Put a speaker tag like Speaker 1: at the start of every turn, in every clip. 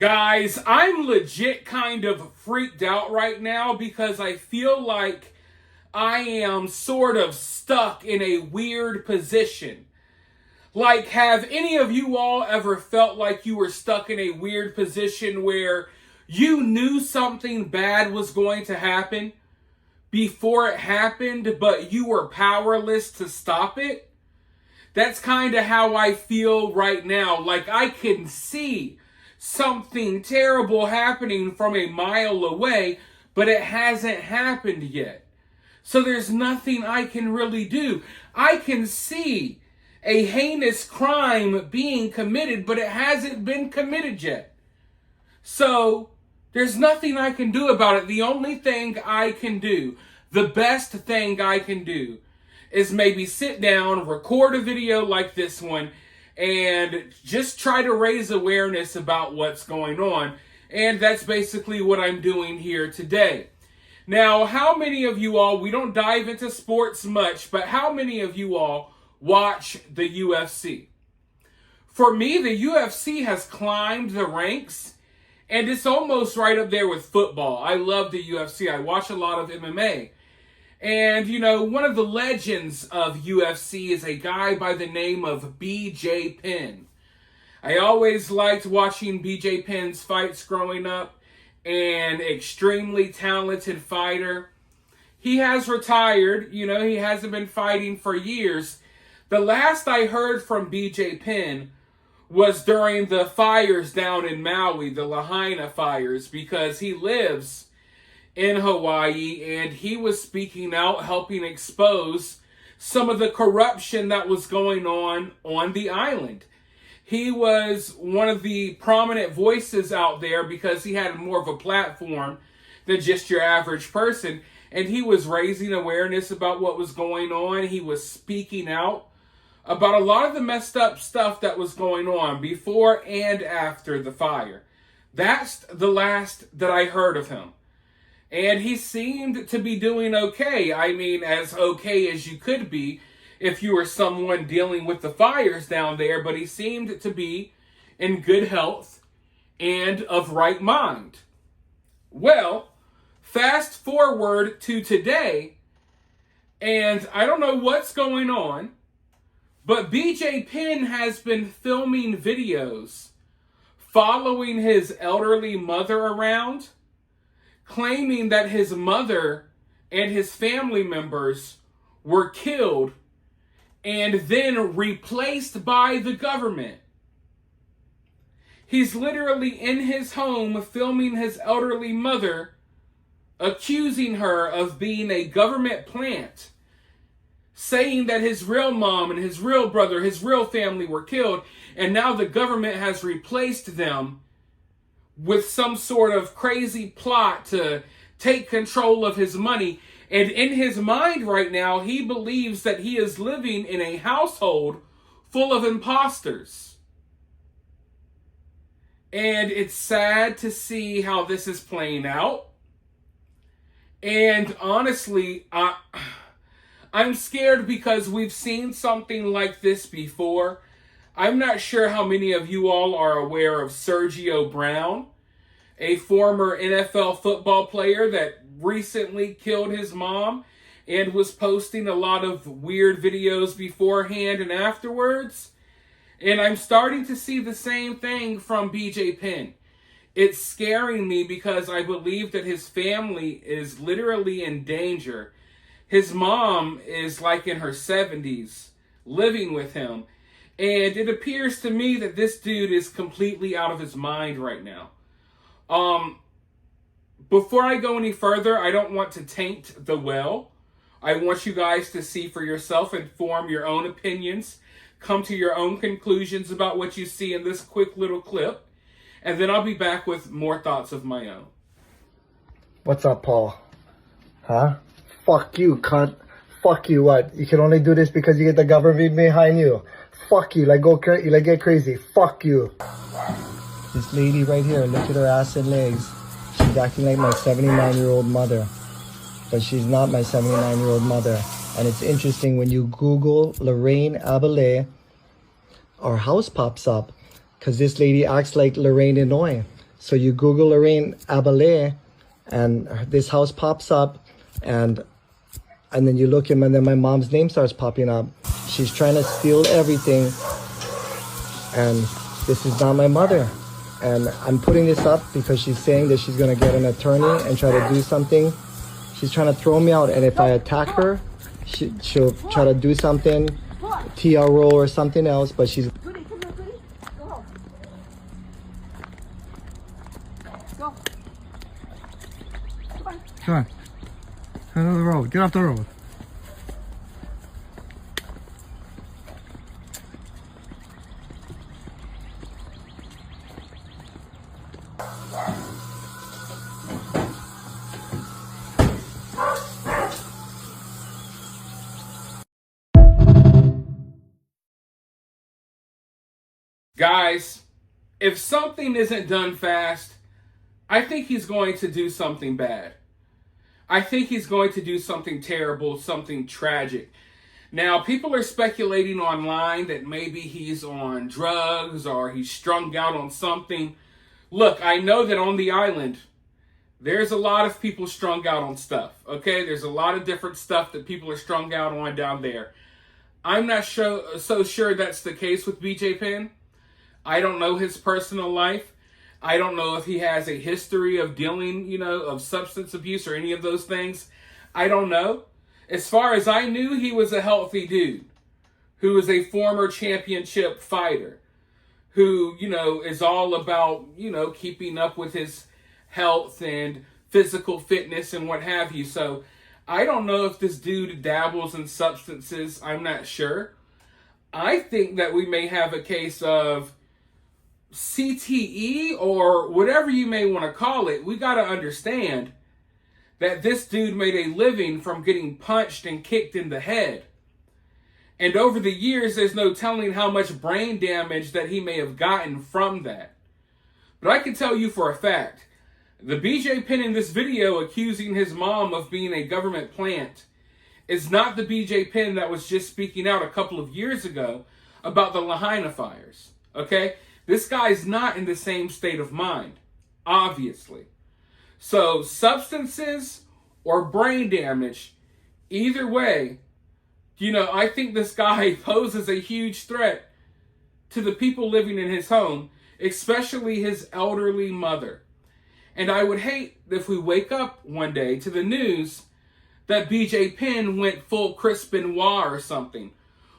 Speaker 1: Guys, I'm legit kind of freaked out right now because I feel like I am sort of stuck in a weird position. Like, have any of you all ever felt like you were stuck in a weird position where you knew something bad was going to happen before it happened, but you were powerless to stop it? That's kind of how I feel right now. Like, I can see something terrible happening from a mile away, but it hasn't happened yet. So there's nothing I can really do. I can see a heinous crime being committed, but it hasn't been committed yet. So there's nothing I can do about it. The only thing I can do, the best thing I can do, is maybe sit down, record a video like this one, and just try to raise awareness about what's going on. And that's basically what I'm doing here today. Now, how many of you all, we don't dive into sports much, but how many of you all watch the UFC? For me, the UFC has climbed the ranks, and it's almost right up there with football. I love the UFC. I watch a lot of MMA. And, you know, one of the legends of UFC is a guy by the name of bjpenn. I always liked watching bjpenn's fights growing up. An extremely talented fighter. He has retired. You know, he hasn't been fighting for years. The last I heard from bjpenn was during the fires down in Maui, the Lahaina fires, because he lives in Hawaii, and he was speaking out, helping expose some of the corruption that was going on the island. He was one of the prominent voices out there because he had more of a platform than just your average person, and he was raising awareness about what was going on. He was speaking out about a lot of the messed up stuff that was going on before and after the fire. That's the last that I heard of him. And he seemed to be doing okay. I mean, as okay as you could be if you were someone dealing with the fires down there. But he seemed to be in good health and of right mind. Well, fast forward to today, and I don't know what's going on, but bjpenn has been filming videos following his elderly mother around, claiming that his mother and his family members were killed and then replaced by the government. He's literally in his home filming his elderly mother, accusing her of being a government plant, saying that his real mom and his real brother, his real family were killed, and now the government has replaced them with some sort of crazy plot to take control of his money. And in his mind right now, he believes that he is living in a household full of imposters. And it's sad to see how this is playing out. And honestly, I'm scared because we've seen something like this before. I'm not sure how many of you all are aware of Sergio Brown, a former NFL football player that recently killed his mom and was posting a lot of weird videos beforehand and afterwards. And I'm starting to see the same thing from bjpenn. It's scaring me because I believe that his family is literally in danger. His mom is like in her 70s, living with him. And it appears to me that this dude is completely out of his mind right now. Before I go any further, I don't want to taint the well. I want you guys to see for yourself and form your own opinions. Come to your own conclusions about what you see in this quick little clip. And then I'll be back with more thoughts of my own.
Speaker 2: What's up, Paul? Huh? Fuck you, cunt. Fuck you, what? You can only do this because you get the government behind you. Fuck you, get crazy. Fuck you. This lady right here, look at her ass and legs. She's acting like my 79-year-old mother. But she's not my 79-year-old mother. And it's interesting when you Google Lorraine Abele, our house pops up. Because this lady acts like Lorraine Inouye. So you Google Lorraine Abele, and this house pops up, and then you look him, and then my mom's name starts popping up. She's trying to steal everything, and this is not my mother. And I'm putting this up because she's saying that she's gonna get an attorney and try to do something. She's trying to throw me out, and if I attack her, she'll try to do something, TRO or something else, but she's... Come on. Get off the road. Get off the road.
Speaker 1: Guys, if something isn't done fast, I think he's going to do something bad. I think he's going to do something terrible, something tragic. Now, people are speculating online that maybe he's on drugs or he's strung out on something. Look, I know that on the island, there's a lot of people strung out on stuff, okay? There's a lot of different stuff that people are strung out on down there. I'm not so sure that's the case with bjpenn. I don't know his personal life. I don't know if he has a history of dealing, of substance abuse or any of those things. I don't know. As far as I knew, he was a healthy dude who is a former championship fighter who, is all about, keeping up with his health and physical fitness and what have you. So I don't know if this dude dabbles in substances. I'm not sure. I think that we may have a case of CTE or whatever you may want to call it. We got to understand that this dude made a living from getting punched and kicked in the head. And over the years, there's no telling how much brain damage that he may have gotten from that. But I can tell you for a fact, the bjpenn in this video accusing his mom of being a government plant is not the bjpenn that was just speaking out a couple of years ago about the Lahaina fires, okay? This guy's not in the same state of mind, obviously. So substances or brain damage, either way, I think this guy poses a huge threat to the people living in his home, especially his elderly mother. And I would hate if we wake up one day to the news that bjpenn went full Chris Benoit or something.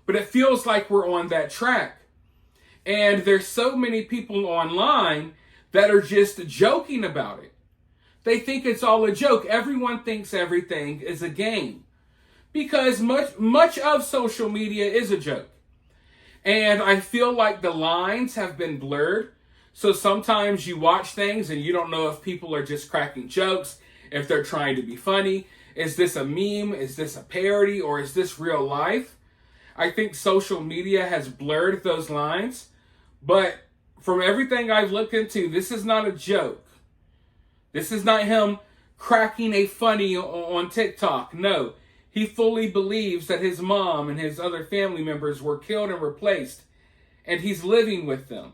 Speaker 1: But it feels like we're on that track. And there's so many people online that are just joking about it. They think it's all a joke. Everyone thinks everything is a game. Because much of social media is a joke. And I feel like the lines have been blurred. So sometimes you watch things and you don't know if people are just cracking jokes, if they're trying to be funny. Is this a meme? Is this a parody? Or is this real life? I think social media has blurred those lines. But from everything I've looked into, this is not a joke. This is not him cracking a funny on TikTok. No, he fully believes that his mom and his other family members were killed and replaced, and he's living with them.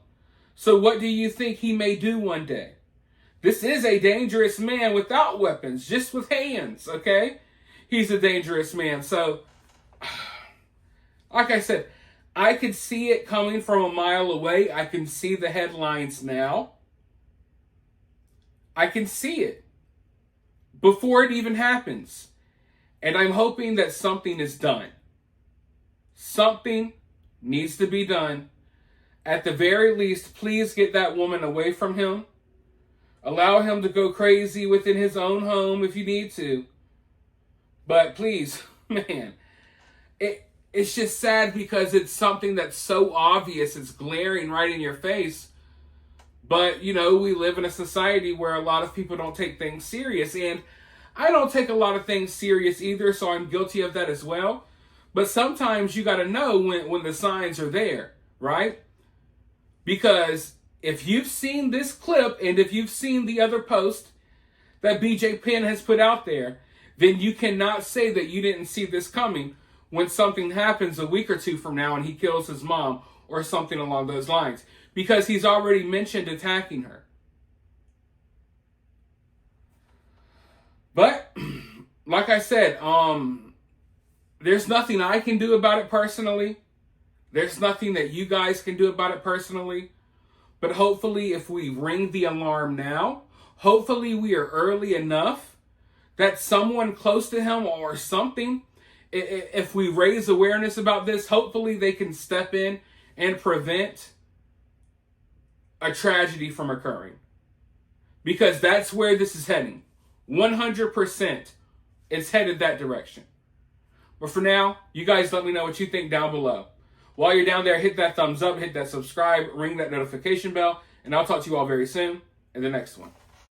Speaker 1: So what do you think he may do one day? This is a dangerous man without weapons, just with hands, okay? He's a dangerous man. So, like I said, I could see it coming from a mile away. I can see the headlines now. I can see it before it even happens. And I'm hoping that something is done. Something needs to be done. At the very least, please get that woman away from him. Allow him to go crazy within his own home if you need to. But please, man, it's just sad because it's something that's so obvious. It's glaring right in your face. But, we live in a society where a lot of people don't take things serious. And I don't take a lot of things serious either, so I'm guilty of that as well. But sometimes you got to know when the signs are there, right? Because if you've seen this clip and if you've seen the other post that bjpenn has put out there, then you cannot say that you didn't see this coming when something happens a week or two from now and he kills his mom or something along those lines. Because he's already mentioned attacking her. like I said, there's nothing I can do about it personally. There's nothing that you guys can do about it personally. But hopefully, if we ring the alarm now, hopefully we are early enough that someone close to him or something, if we raise awareness about this, hopefully they can step in and prevent a tragedy from occurring. Because that's where this is heading. 100% it's headed that direction. But for now, you guys let me know what you think down below. While you're down there, hit that thumbs up, hit that subscribe, ring that notification bell, and I'll talk to you all very soon in the next one.